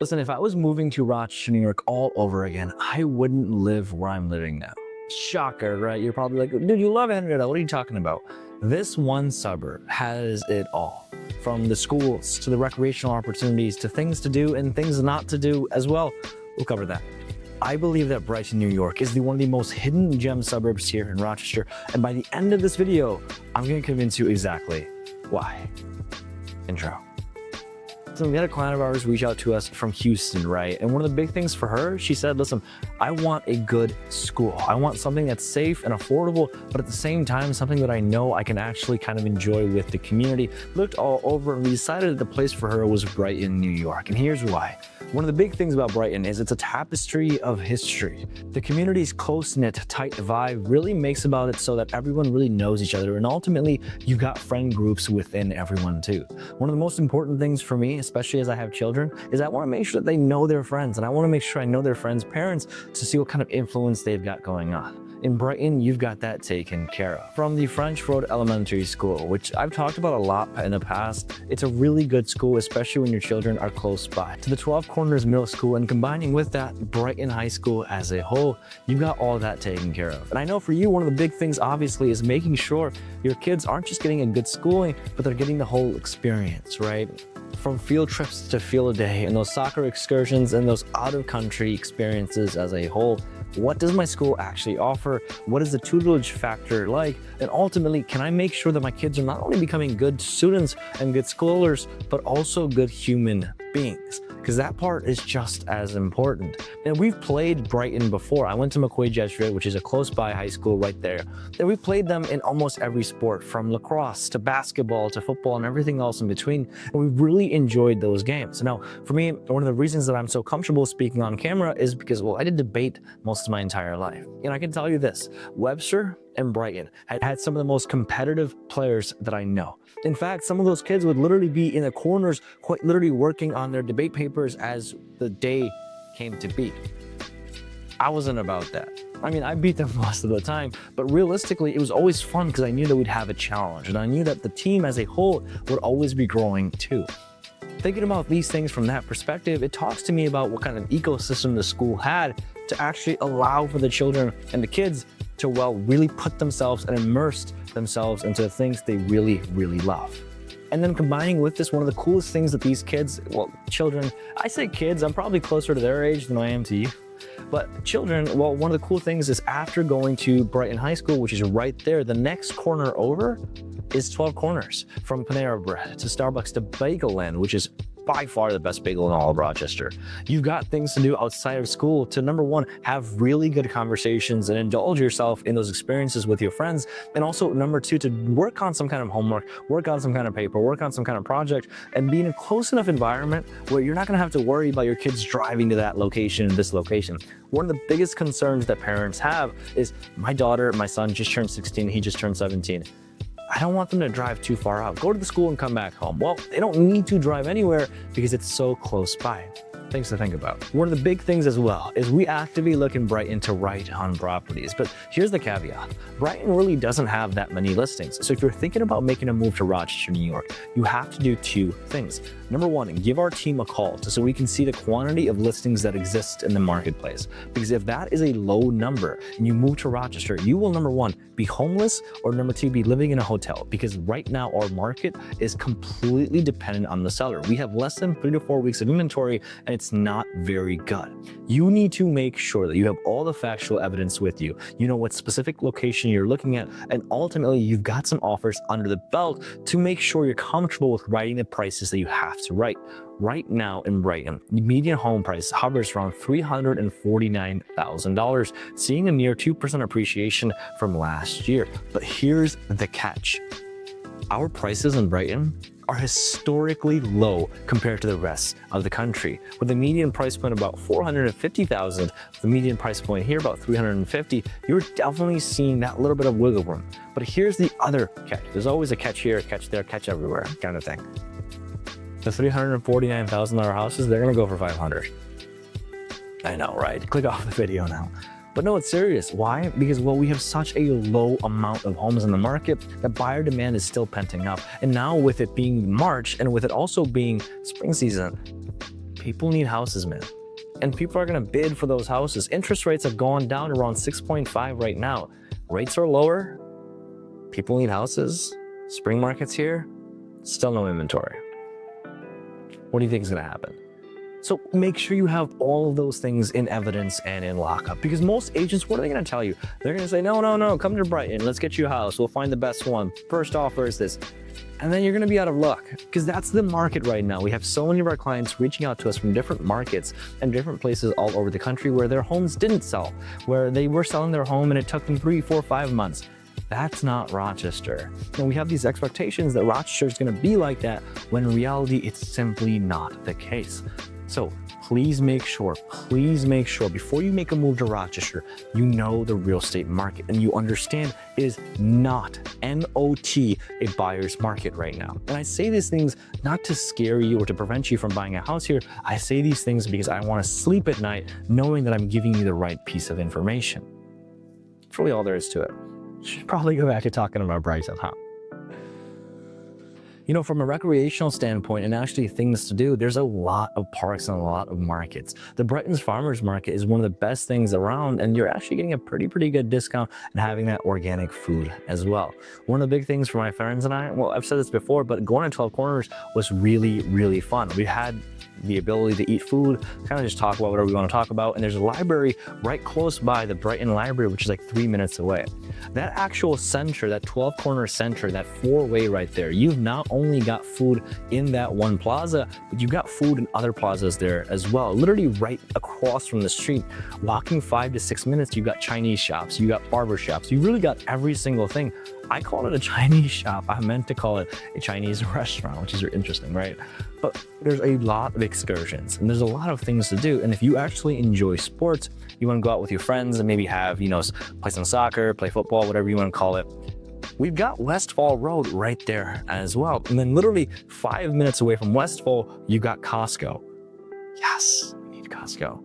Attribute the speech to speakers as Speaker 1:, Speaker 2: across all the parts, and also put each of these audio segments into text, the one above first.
Speaker 1: Listen, if I was moving to Rochester, New York all over again, I wouldn't live where I'm living now. Shocker, right? You're probably like, dude, you love Henrietta. What are you talking about? This one suburb has it all. From the schools to the recreational opportunities to things to do and things not to do as well. We'll cover that. I believe that Brighton, New York is one of the most hidden gem suburbs here in Rochester. And by the end of this video, I'm going to convince you exactly why. Intro. So we had a client of ours reach out to us from Houston, right? And one of the big things for her, she said, listen, I want a good school. I want something that's safe and affordable, but at the same time, something that I know I can actually kind of enjoy with the community. Looked all over and we decided that the place for her was Brighton, New York. And here's why. One of the big things about Brighton is it's a tapestry of history. The community's close-knit, tight vibe really makes about it so that everyone really knows each other. And ultimately, you've got friend groups within everyone too. One of the most important things for me, especially as I have children, is I want to make sure that they know their friends. And I want to make sure I know their friends' parents to see what kind of influence they've got going on. In Brighton, you've got that taken care of. From the French Road Elementary School, which I've talked about a lot in the past, it's a really good school, especially when your children are close by. To the 12 Corners Middle School, and combining with that Brighton High School as a whole, you've got all that taken care of. And I know for you, one of the big things obviously is making sure your kids aren't just getting a good schooling, but they're getting the whole experience, right? From field trips to field day and those soccer excursions and those out-of-country experiences as a whole. What does my school actually offer? What is the tutelage factor like? And ultimately, can I make sure that my kids are not only becoming good students and good scholars, but also good human beings? Because that part is just as important. And we've played Brighton before. I went to McQuaid Jesuit, which is a close by high school right there. And we played them in almost every sport, from lacrosse to basketball to football and everything else in between. And we really enjoyed those games. Now, for me, one of the reasons that I'm so comfortable speaking on camera is because, well, I did debate most of my entire life. And I can tell you this, Webster and Brighton had some of the most competitive players that I know. In fact, some of those kids would literally be in the corners, quite literally working on their debate papers as the day came to be. I wasn't about that. I mean, I beat them most of the time, but realistically, it was always fun because I knew that we'd have a challenge, and I knew that the team as a whole would always be growing too. Thinking about these things from that perspective, it talks to me about what kind of ecosystem the school had to actually allow for the children and the kids to, well, really put themselves and immerse themselves into the things they really, really love. And then combining with this, one of the coolest things that these kids, well, children, I say kids, I'm probably closer to their age than I am to you. But children, well, one of the cool things is after going to Brighton High School, which is right there, the next corner over is 12 Corners. From Panera Bread to Starbucks to Bagel Land, which is by far the best bagel in all of Rochester. You've got things to do outside of school to, number one, have really good conversations and indulge yourself in those experiences with your friends. And also, number two, to work on some kind of homework, work on some kind of paper, work on some kind of project, and be in a close enough environment where you're not gonna have to worry about your kids driving to that location and this location. One of the biggest concerns that parents have is, my son just turned 16, he just turned 17. I don't want them to drive too far out. Go to the school and come back home. Well, they don't need to drive anywhere because it's so close by. Things to think about. One of the big things as well is we actively look in Brighton to write on properties. But here's the caveat. Brighton really doesn't have that many listings. So if you're thinking about making a move to Rochester, New York, you have to do two things. Number one, give our team a call so we can see the quantity of listings that exist in the marketplace. Because if that is a low number and you move to Rochester, you will, number one, be homeless, or number two, be living in a hotel. Because right now our market is completely dependent on the seller. We have less than 3 to 4 weeks of inventory, and it's not very good. You need to make sure that you have all the factual evidence with you. You know what specific location you're looking at, and ultimately you've got some offers under the belt to make sure you're comfortable with writing the prices that you have to write. Right now in Brighton, the median home price hovers around $349,000, seeing a near 2% appreciation from last year. But here's the catch. Our prices in Brighton are historically low compared to the rest of the country, with the median price point about $450,000, the median price point here about $350,000. You're definitely seeing that little bit of wiggle room. But here's the other catch. There's always a catch here, a catch there, catch everywhere kind of thing. The $349,000 houses, they're gonna go for $500,000. I know, right? Click off the video now. But no, it's serious. Why? Because, well, we have such a low amount of homes in the market that buyer demand is still penting up. And now with it being March and with it also being spring season, People need houses, man. And people are gonna bid for those houses. Interest rates have gone down around 6.5 right now. Rates are lower. People need houses. Spring market's here. Still no inventory. What do you think is gonna happen? So make sure you have all of those things in evidence and in lockup, because most agents, what are they gonna tell you? They're gonna say, no, come to Brighton, let's get you a house, we'll find the best one. First offer is this. And then you're gonna be out of luck, because that's the market right now. We have so many of our clients reaching out to us from different markets and different places all over the country where their homes didn't sell, where they were selling their home and it took them 3, 4, 5 months. That's not Rochester. And we have these expectations that Rochester is gonna be like that, when in reality, it's simply not the case. So please make sure before you make a move to Rochester, you know the real estate market and you understand it is not, N-O-T, a buyer's market right now. And I say these things not to scare you or to prevent you from buying a house here. I say these things because I want to sleep at night knowing that I'm giving you the right piece of information. That's really all there is to it. Should probably go back to talking about Brighton, huh? You know, from a recreational standpoint and actually things to do, there's a lot of parks and a lot of markets. The Brighton's Farmers Market is one of the best things around, and you're actually getting a pretty good discount and having that organic food as well. One of the big things for my friends and I, well, I've said this before, but going to 12 Corners was really fun. We had the ability to eat food, kind of just talk about whatever we want to talk about. And there's a library right close by, the Brighton Library, which is like 3 minutes away. That actual center, that 12 corner center, that 4-way right there, you've not only got food in that one plaza, but you've got food in other plazas there as well. Literally right across from the street, walking 5 to 6 minutes, you've got Chinese shops, you got barber shops, you really got every single thing. I call it a Chinese shop. I meant to call it a Chinese restaurant, which is interesting, right? But there's a lot of excursions and there's a lot of things to do. And if you actually enjoy sports, you want to go out with your friends and maybe have, you know, play some soccer, play football, whatever you want to call it. We've got Westfall Road right there as well. And then literally 5 minutes away from Westfall, you got Costco. Yes, we need Costco.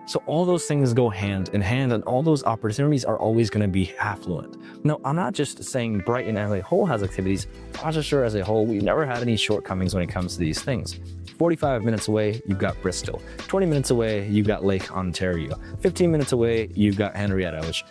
Speaker 1: So all those things go hand in hand, and all those opportunities are always going to be affluent. Now, I'm not just saying Brighton as a whole has activities. Rochester as a whole, we've never had any shortcomings when it comes to these things. 45 minutes away, you've got Bristol. 20 minutes away, you've got Lake Ontario. 15 minutes away, you've got Henrietta, which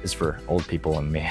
Speaker 1: is for old people and me.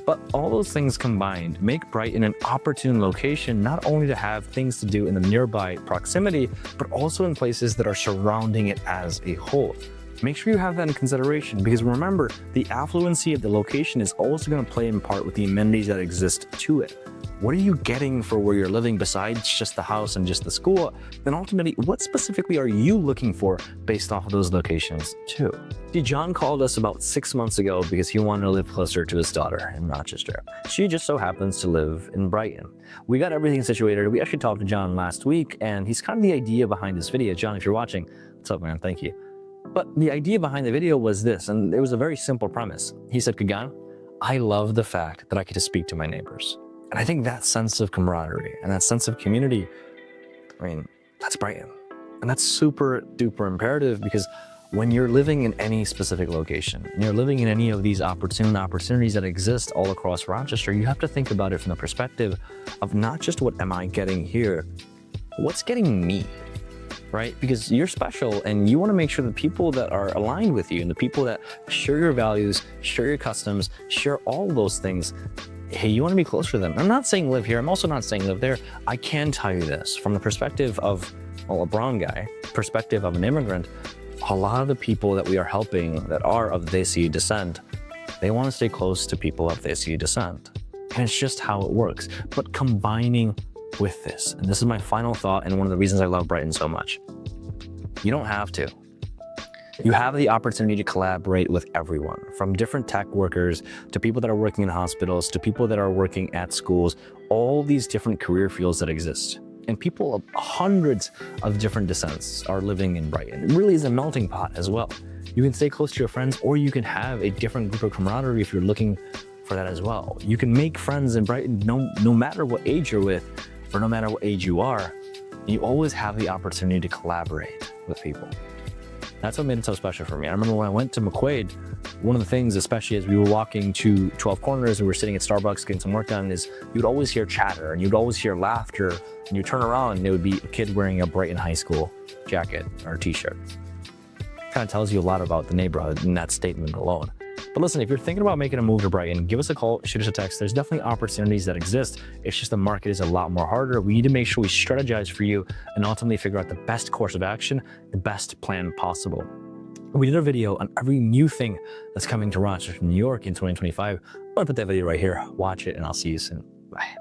Speaker 1: But all those things combined make Brighton an opportune location, not only to have things to do in the nearby proximity, but also in places that are surrounding it as a whole. Make sure you have that in consideration, because remember, the affluency of the location is also going to play in part with the amenities that exist to it. What are you getting for where you're living besides just the house and just the school? Then ultimately, what specifically are you looking for based off of those locations too? See, John called us about 6 months ago because he wanted to live closer to his daughter in Rochester. She just so happens to live in Brighton. We got everything situated. We actually talked to John last week, and he's kind of the idea behind this video. John, if you're watching, what's up, man? Thank you. But the idea behind the video was this, and it was a very simple premise. He said, Kagan, I love the fact that I get to speak to my neighbors. And I think that sense of camaraderie and that sense of community, I mean, that's Brighton. And that's super duper imperative, because when you're living in any specific location, and you're living in any of these opportunities that exist all across Rochester, you have to think about it from the perspective of not just what am I getting here, what's getting me, right? Because you're special and you want to make sure the people that are aligned with you and the people that share your values, share your customs, share all those things, hey, you want to be closer to them. I'm not saying live here. I'm also not saying live there. I can tell you this from the perspective of, well, a brown guy, perspective of an immigrant, a lot of the people that we are helping that are of Desi descent, they want to stay close to people of Desi descent. And it's just how it works. But combining with this, and this is my final thought and one of the reasons I love Brighton so much, you don't have to. You have the opportunity to collaborate with everyone, from different tech workers to people that are working in hospitals to people that are working at schools, all these different career fields that exist. And people of hundreds of different descents are living in Brighton. It really is a melting pot as well. You can stay close to your friends, or you can have a different group of camaraderie if you're looking for that as well. You can make friends in Brighton no matter what age you're with, or no matter what age you are. You always have the opportunity to collaborate with people. That's what made it so special for me. I remember when I went to McQuaid, one of the things, especially as we were walking to 12 Corners and we were sitting at Starbucks getting some work done, is you'd always hear chatter and you'd always hear laughter, and you turn around and it would be a kid wearing a Brighton High School jacket or t-shirt. Kind of tells you a lot about the neighborhood in that statement alone. But listen, if you're thinking about making a move to Brighton, give us a call, shoot us a text. There's definitely opportunities that exist. It's just the market is a lot more harder. We need to make sure we strategize for you and ultimately figure out the best course of action, the best plan possible. We did a video on every new thing that's coming to Rochester, New York in 2025. I'm gonna put that video right here. Watch it and I'll see you soon. Bye.